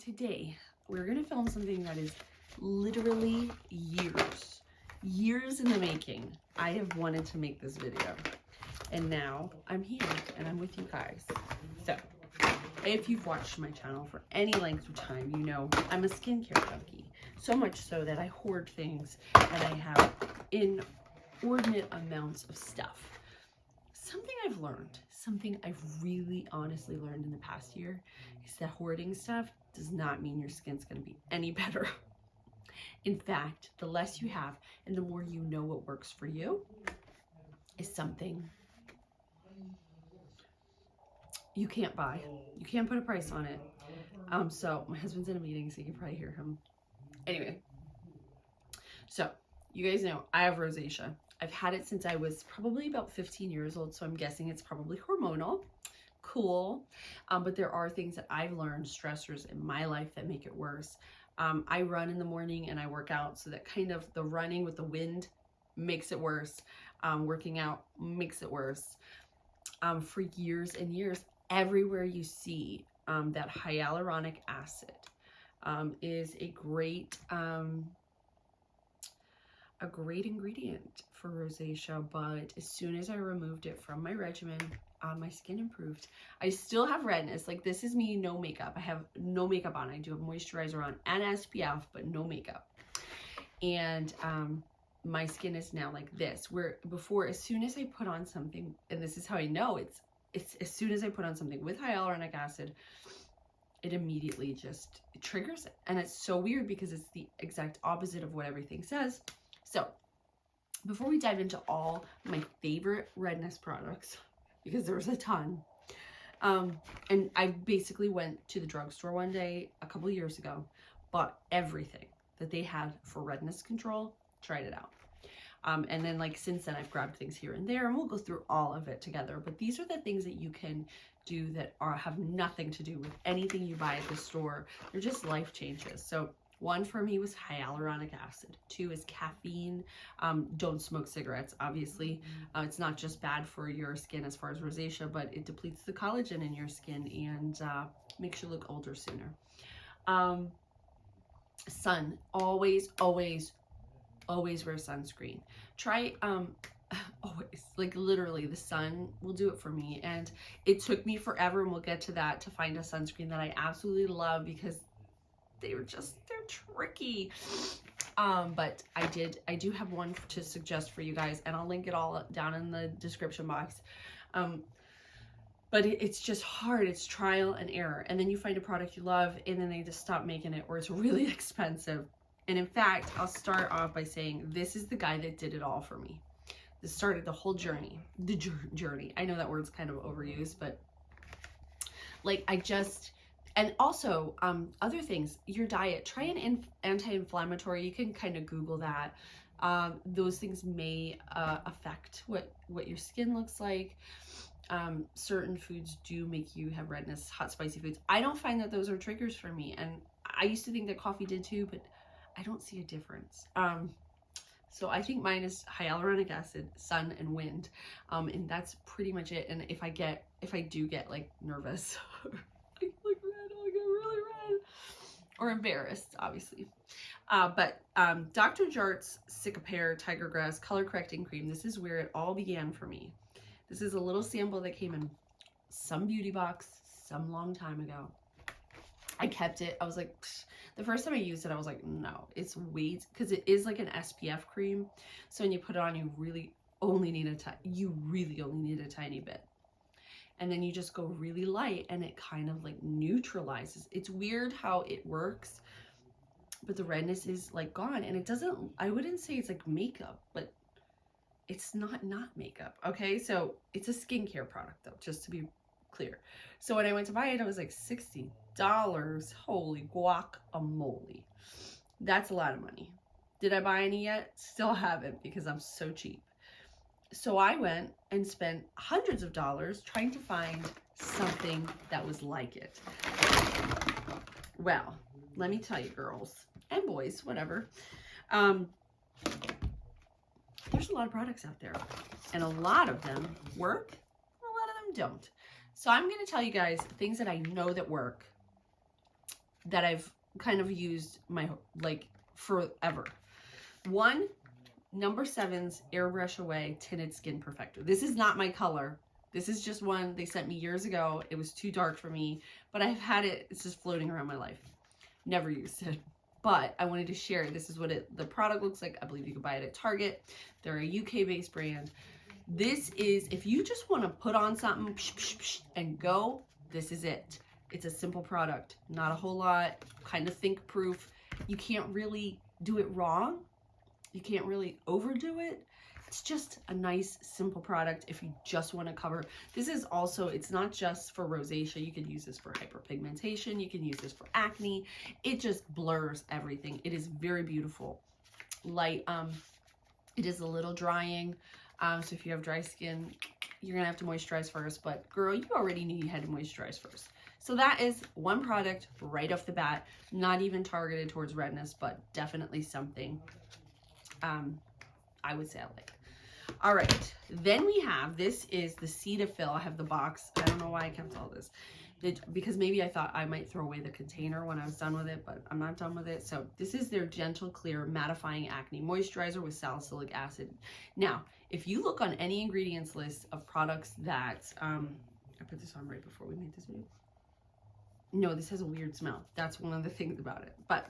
today we're going to film something that is literally years in the making. I have wanted to make this video, and now I'm here and I'm with you guys. So if you've watched my channel for any length of time, you know I'm a skincare junkie. So much so that I hoard things and I have inordinate amounts of stuff. Something I've learned, something I've really honestly learned in the past year is that hoarding stuff does not mean your skin's going to be any better. In fact, the less you have and the more you know what works for you is something you can't buy. You can't put a price on it. So my husband's in a meeting, so you can probably hear him. Anyway, so you guys know I have rosacea. I've had it since I was probably about 15 years old, so I'm guessing it's probably hormonal. Cool. But there are things that I've learned, stressors in my life, that make it worse. I run in the morning and I work out, so that kind of the running with the wind makes it worse. Working out makes it worse. For years and years, everywhere you see that hyaluronic acid is a great ingredient for rosacea, but as soon as I removed it from my regimen, my skin improved. I still have redness. Like, this is me, no makeup. I have no makeup on. I do have moisturizer on and SPF, but no makeup. And my skin is now like this, where before, as soon as I put on something, and this is how I know it's as soon as I put on something with hyaluronic acid, it immediately just triggers it. And it's so weird because it's the exact opposite of what everything says. So before we dive into all my favorite redness products, because there's a ton, and I basically went to the drugstore one day a couple years ago, bought everything that they had for redness control, tried it out. And then, like, since then I've grabbed things here and there, and we'll go through all of it together. But these are the things that you can do that have nothing to do with anything you buy at the store. They're just life changes. So one for me was hyaluronic acid. 2 is caffeine. Don't smoke cigarettes, obviously. It's not just bad for your skin as far as rosacea, but it depletes the collagen in your skin and makes you look older sooner. Sun. Always wear sunscreen. Try always, like, literally, the sun will do it for me. And it took me forever, and we'll get to that, to find a sunscreen that I absolutely love, because they're tricky. But I do have one to suggest for you guys, and I'll link it all down in the description box. But it's just hard. It's trial and error. And then you find a product you love, and then they just stop making it, or it's really expensive. And in fact, I'll start off by saying this is the guy that did it all for me. This started the whole journey. The journey. I know that word's kind of overused, but like, and also other things, your diet. Try an anti-inflammatory. You can kind of Google that. Those things may affect what your skin looks like. Certain foods do make you have redness, hot, spicy foods. I don't find that those are triggers for me. And I used to think that coffee did too, but I don't see a difference. So I think mine is hyaluronic acid, sun, and wind. And that's pretty much it. And if I do get like nervous, I look red, I'll get really red, or embarrassed, obviously. But Dr. Jart's Cicapair Tiger Grass Color Correcting Cream, this is where it all began for me. This is a little sample that came in some beauty box some long time ago. I kept it. I was like, psh. The first time I used it, I was like, no, it's weight, because it is like an SPF cream. So when you put it on, you really only need a tiny bit. And then you just go really light, and it kind of like neutralizes. It's weird how it works, but the redness is like gone. And it doesn't, I wouldn't say it's like makeup, but it's not makeup. Okay. So it's a skincare product though, just to be clear. So when I went to buy it, I was like $60. Holy guacamole. That's a lot of money. Did I buy any yet? Still haven't, because I'm so cheap. So I went and spent hundreds of dollars trying to find something that was like it. Well, let me tell you, girls and boys, whatever. There's a lot of products out there, and a lot of them work, and a lot of them don't. So I'm going to tell you guys things that I know that work, that I've kind of used my, like, forever. One, number 7's Airbrush Away Tinted Skin Perfector. This is not my color. This is just one they sent me years ago. It was too dark for me, but I've had it. It's just floating around my life. Never used it, but I wanted to share. This is what the product looks like. I believe you can buy it at Target. They're a UK-based brand. This is, if you just want to put on something and go, this is it. It's a simple product, not a whole lot, kind of think proof. You can't really do it wrong. You can't really overdo it. It's just a nice, simple product if you just want to cover. This is also, it's not just for rosacea. You can use this for hyperpigmentation. You can use this for acne. It just blurs everything. It is very beautiful. Light, it is a little drying. So if you have dry skin, you're gonna have to moisturize first, but girl, you already knew you had to moisturize first. So that is one product right off the bat, not even targeted towards redness, but definitely something I would say I like. All right, then we have, this is the Cetaphil. I have the box. I don't know why I kept all this. Because maybe I thought I might throw away the container when I was done with it, but I'm not done with it. So this is their Gentle Clear Mattifying Acne Moisturizer with Salicylic Acid. Now, if you look on any ingredients list of products that, I put this on right before we made this video. No, this has a weird smell. That's one of the things about it. But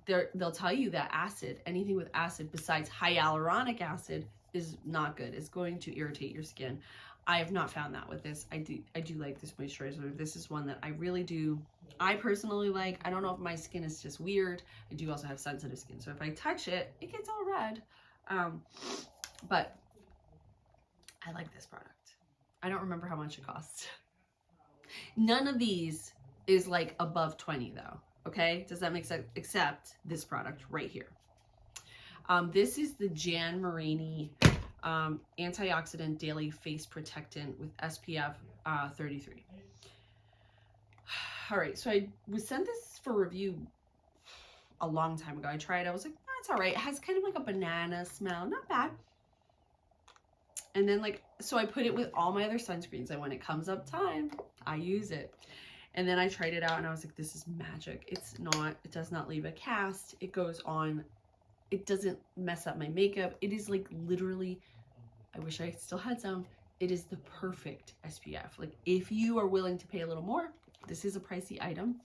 they'll tell you that acid, anything with acid besides hyaluronic acid, is not good. It's going to irritate your skin. I have not found that with this. I do like this moisturizer. This is one that I really do. I personally like. I don't know if my skin is just weird. I do also have sensitive skin, so if I touch it, it gets all red. But I like this product. I don't remember how much it costs. None of these is like above 20 though. Okay, does that make sense? Except this product right here. This is the Marini Antioxidant Daily Face Protectant with SPF 33. All right, so I was sent this for review a long time ago. I tried it. I was like, oh, it's all right. It has kind of like a banana smell. Not bad. And then like, so I put it with all my other sunscreens, and when it comes up time, I use it. And then I tried it out and I was like, this is magic. It's not, it does not leave a cast. It goes on. It doesn't mess up my makeup. It is like literally, I wish I still had some. It is the perfect SPF. Like if you are willing to pay a little more, this is a pricey item.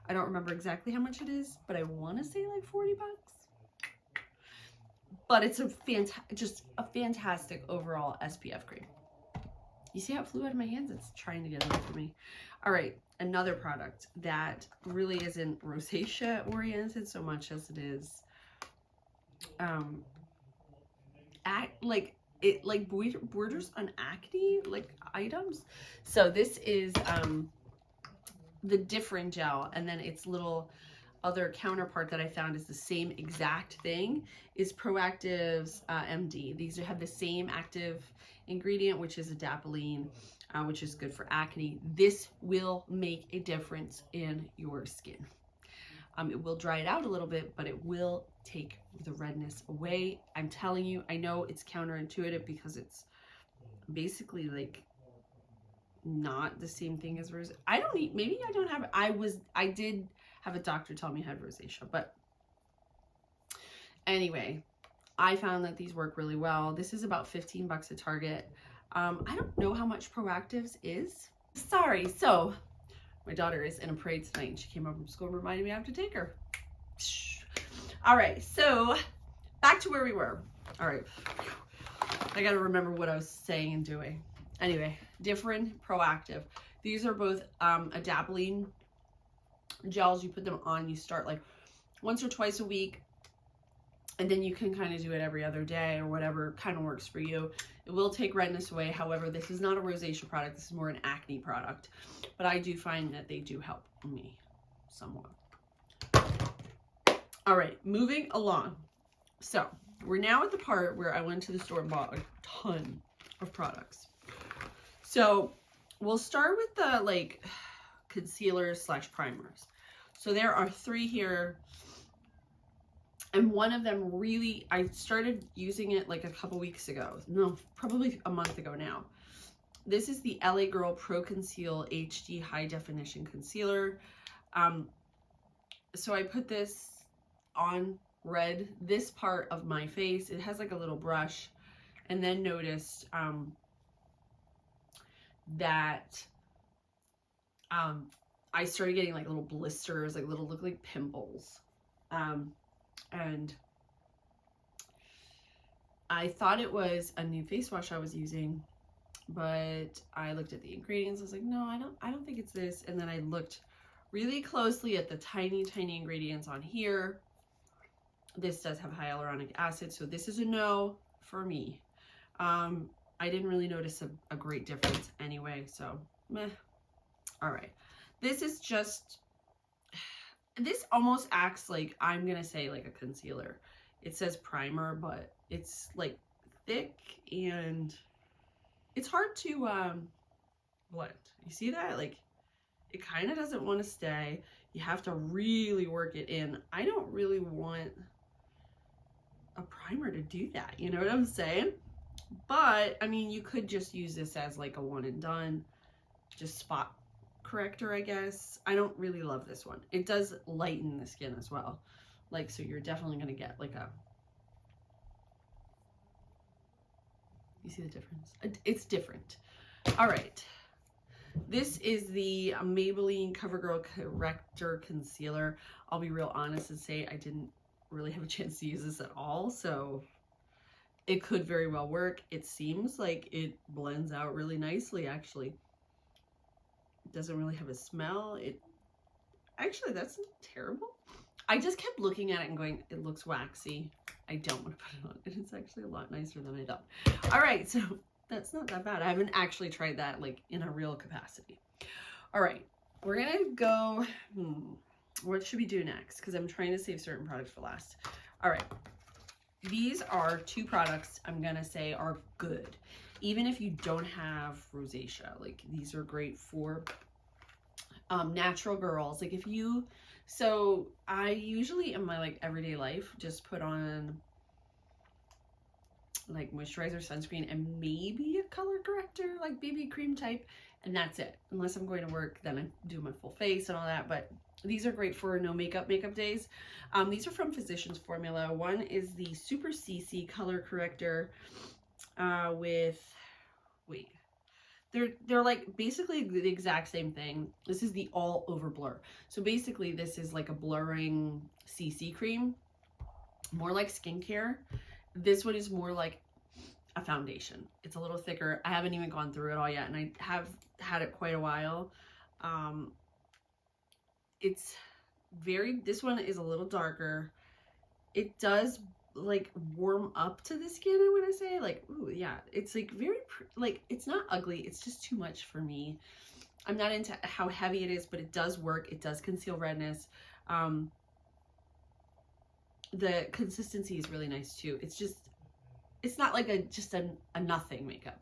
I don't remember exactly how much it is, but I want to say like 40 bucks. But it's a just a fantastic overall SPF cream. You see how it flew out of my hands? It's trying to get away from me. All right, another product that really isn't rosacea oriented so much as it is like borders on acne like items. So this is the Differen Gel, and then its little other counterpart that I found is the same exact thing is Proactiv's MD. These have the same active ingredient, which is adapalene, which is good for acne. This will make a difference in your skin. It will dry it out a little bit, but it will take the redness away. I'm telling you, I know it's counterintuitive because it's basically like not the same thing as rosacea. I don't need, maybe I don't have, I did have a doctor tell me I had rosacea, but anyway, I found that these work really well. This is about 15 bucks at Target. I don't know how much Proactiv's is. Sorry, so my daughter is in a parade tonight and she came home from school and reminded me I have to take her. All right, so back to where we were. All right, I gotta remember what I was saying and doing. Anyway, Differen, Proactiv. These are both adapalene gels. You put them on, you start like once or twice a week, and then you can kind of do it every other day or whatever kind of works for you. It will take redness away. However, this is not a rosacea product. This is more an acne product, but I do find that they do help me somewhat. All right, moving along. So we're now at the part where I went to the store and bought a ton of products. So we'll start with the like concealers / primers. So there are 3 here, and one of them really, I started using it like a couple weeks ago. No, probably a month ago now. This is the LA Girl Pro Conceal HD High Definition Concealer. So I put this on this part of my face. It has like a little brush, and then noticed that I started getting like little blisters, like look like pimples. And I thought it was a new face wash I was using, but I looked at the ingredients. I was like, no, I don't think it's this. And then I looked really closely at the tiny ingredients on here. This does have hyaluronic acid, so this is a no for me. I didn't really notice a great difference anyway, so meh. All right, this is just, this almost acts like, I'm gonna say like a concealer. It says primer, but it's like thick and it's hard to blend. You see that? Like, it kind of doesn't want to stay. You have to really work it in. I don't really want a primer to do that, you know what I'm saying? But I mean, you could just use this as like a one and done, just spot corrector, I guess. I don't really love this one. It does lighten the skin as well, like, so you're definitely gonna get like a, you see the difference? It's different. All right, this is the Maybelline CoverGirl Corrector Concealer. I'll be real honest and say I didn't really have a chance to use this at all, so it could very well work. It seems like it blends out really nicely, actually. It doesn't really have a smell. Actually, that's not terrible. I just kept looking at it and going, it looks waxy. I don't want to put it on. And it's actually a lot nicer than I thought. All right, so that's not that bad. I haven't actually tried that like in a real capacity. All right, we're gonna go, what should we do next? Because I'm trying to save certain products for last. All right, these are two products I'm gonna say are good. Even if you don't have rosacea, like these are great for natural girls. Like if you, so I usually in my like everyday life just put on like moisturizer, sunscreen, and maybe a color corrector, like BB cream type, and that's it. Unless I'm going to work, then I do my full face and all that. But these are great for no makeup days. These are from Physicians Formula. One is the Super CC color corrector with, wait, they're like basically the exact same thing. This is the all over blur. So basically this is like a blurring CC cream, more like skincare. This one is more like a foundation. It's a little thicker. I haven't even gone through it all yet, and I have had it quite a while. It's very, this one is a little darker. It does like warm up to the skin, I want to say, like, ooh, yeah, it's like very like, it's not ugly, it's just too much for me. I'm not into how heavy it is, but it does work. It does conceal redness. The consistency is really nice too. It's just, it's not like a nothing makeup.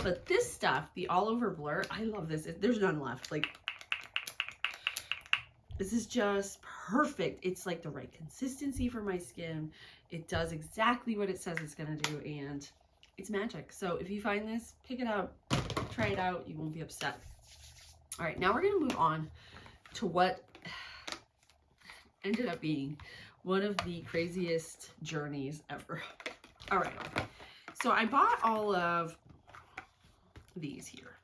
But this stuff, the all over blur, I love this. There's none left. Like, this is just perfect. It's like the right consistency for my skin. It does exactly what it says it's gonna do, and it's magic. So if you find this, pick it up, try it out. You won't be upset. All right, now we're gonna move on to what ended up being one of the craziest journeys ever. All right, so I bought all of these here,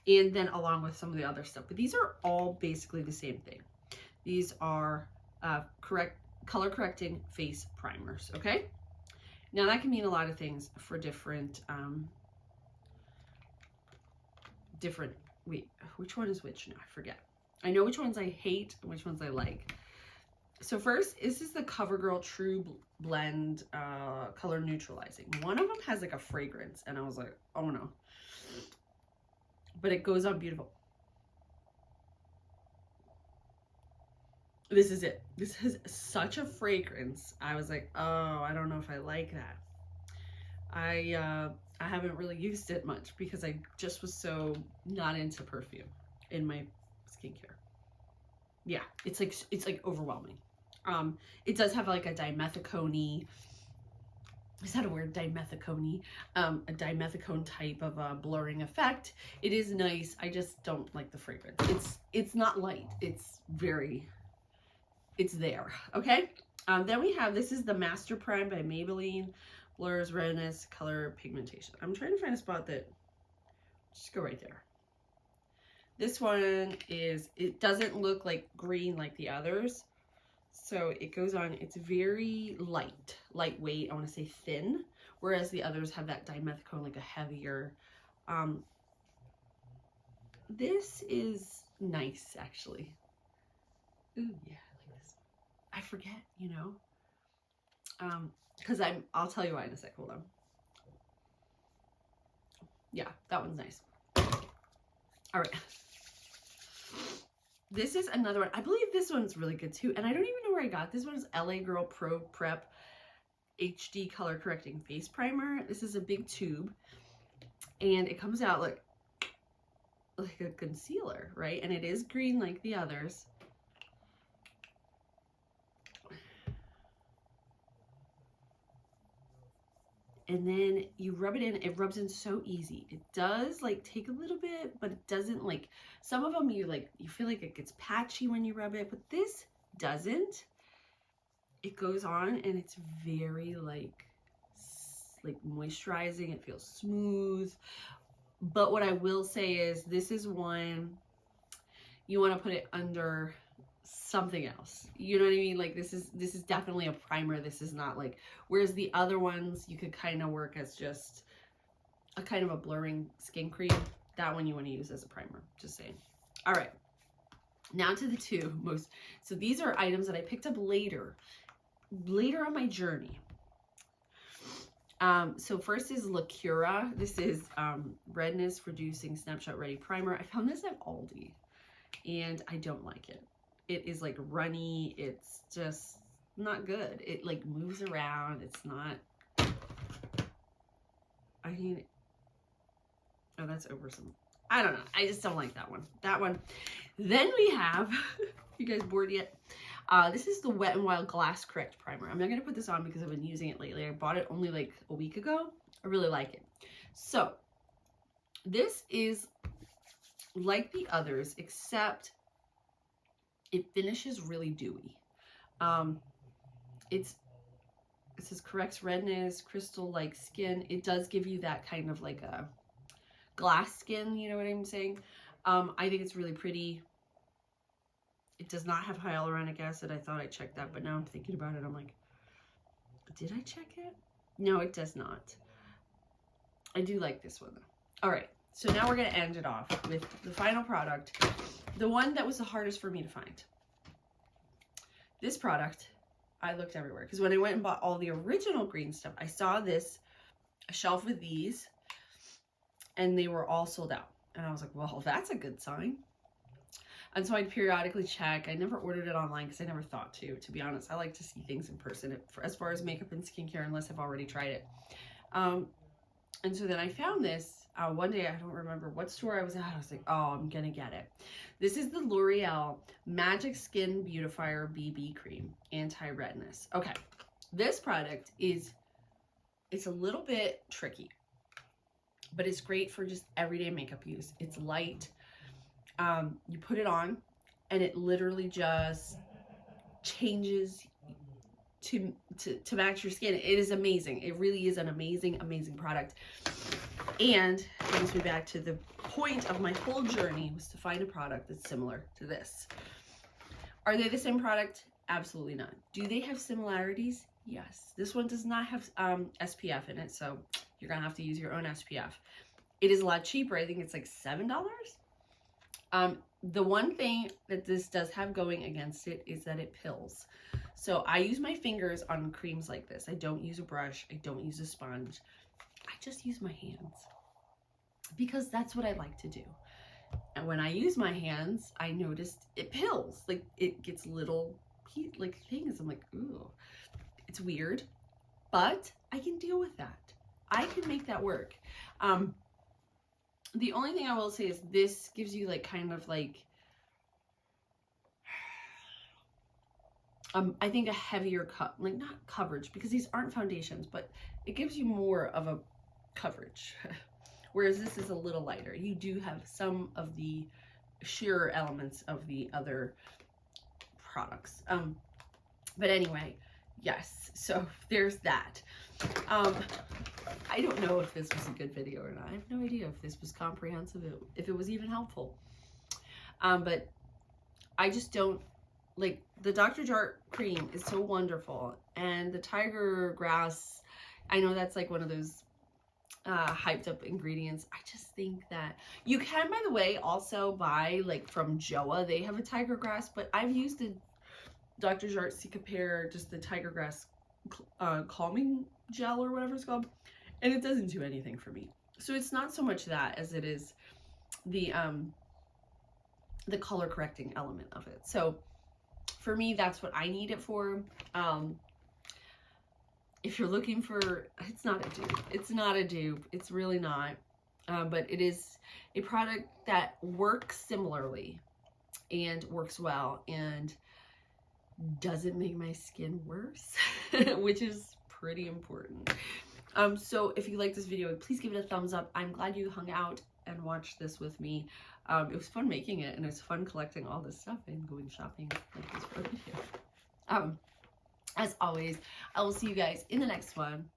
and then along with some of the other stuff, but these are all basically the same thing. These are color correcting face primers, okay? Now that can mean a lot of things for different, wait, which one is which now? I forget. I know which ones I hate and which ones I like. So first, this is the CoverGirl True Blend Color Neutralizing. One of them has like a fragrance, and I was like, oh no. But it goes on beautiful. This is it. This has such a fragrance. I was like, oh, I don't know if I like that. I haven't really used it much because I just was so not into perfume in my skincare. Yeah, it's like overwhelming. It does have like a dimethicone is that a word? Dimethicone, a dimethicone type of a blurring effect. It is nice. I just don't like the fragrance. It's not light. It's there. Okay. Then we have, this is the Master Prime by Maybelline. Blurs, redness, color, pigmentation. I'm trying to find a spot that, just go right there. This one is, it doesn't look like green like the others. So it goes on, it's very lightweight, I want to say thin, whereas the others have that dimethicone, like a heavier. This is nice, actually. Ooh, yeah, I like this. I forget, you know, because I'll tell you why in a sec, hold on. Yeah, that one's nice. All right. This is another one. I believe this one's really good too. And I don't even know where I got this one. Is LA Girl Pro Prep HD Color Correcting Face Primer. This is a big tube. And it comes out like a concealer, right? And it is green like the others. And then you rub it in. It rubs in so easy. It does like take a little bit, but it doesn't like, some of them you feel like it gets patchy when you rub it, but this doesn't. It goes on and it's very like moisturizing. It feels smooth. But what I will say is this is one you want to put it under something else. You know what I mean? Like this is definitely a primer. This is not like, whereas the other ones you could kind of work as just a kind of a blurring skin cream. That one you want to use as a primer, just saying. All right, now to the two most, so these are items that I picked up later on my journey. So first is Lacura. This is redness reducing snapshot ready primer. I found this at Aldi and I don't like it. It is like runny. It's just not good. It like moves around. It's not, I mean, oh, that's over some, I don't know. I just don't like that one. That one. Then we have, you guys bored yet? This is the Wet n Wild Glass Correct Primer. I'm not going to put this on because I've been using it lately. I bought it only like a week ago. I really like it. So this is like the others, except it finishes really dewy. It says corrects redness, crystal-like skin. It does give you that kind of like a glass skin, you know what I'm saying? I think it's really pretty. It does not have hyaluronic acid. I thought I checked that, but now I'm thinking about it. I'm like, did I check it? No, it does not. I do like this one though. All right, so now we're gonna end it off with the final product, the one that was the hardest for me to find. This product, I looked everywhere because when I went and bought all the original green stuff, I saw this, a shelf with these, and they were all sold out. And I was like, well, that's a good sign. And so I'd periodically check. I never ordered it online because I never thought to be honest. I like to see things in person as far as makeup and skincare, unless I've already tried it. And so then I found this one day. I don't remember what store I was at. I was like, oh, I'm gonna get it. This is the L'Oreal Magic Skin Beautifier BB Cream Anti-Redness. Okay, this product it's a little bit tricky, but it's great for just everyday makeup use. It's light. You put it on and it literally just changes to match your skin. It is amazing. It really is an amazing product, and brings me back to the point of my whole journey, was to find a product that's similar to this. Are they the same product? Absolutely not. Do they have similarities? Yes. This one does not have SPF in it, so you're gonna have to use your own SPF. It is a lot cheaper. I think it's like $7. The one thing that this does have going against it is that it pills. So I use my fingers on creams like this. I don't use a brush. I don't use a sponge. I just use my hands because that's what I like to do. And when I use my hands, I noticed it pills. Like it gets little like things. I'm like, ooh, it's weird, but I can deal with that. I can make that work. The only thing I will say is this gives you like kind of like, I think a heavier like not coverage, because these aren't foundations, but it gives you more of a coverage. Whereas this is a little lighter. You do have some of the sheer elements of the other products. But anyway, yes, so there's that. I don't know if this was a good video or not. I have no idea if this was comprehensive, if it was even helpful. But I just don't, like, the Dr. Jart cream is so wonderful, and the tiger grass, I know that's like one of those hyped up ingredients. I just think that you can, by the way, also buy, like, from Joa, they have a tiger grass, but I've used the Dr. Jart Cicapair, just the tiger grass calming gel or whatever it's called, and it doesn't do anything for me. So it's not so much that as it is the color correcting element of it. So for me, that's what I need it for. If you're looking for, it's not a dupe. It's not a dupe. It's really not. But it is a product that works similarly and works well and doesn't make my skin worse, which is pretty important. So if you like this video, please give it a thumbs up. I'm glad you hung out and watched this with me. It was fun making it, and it's fun collecting all this stuff and going shopping like this for a video. As always, I will see you guys in the next one.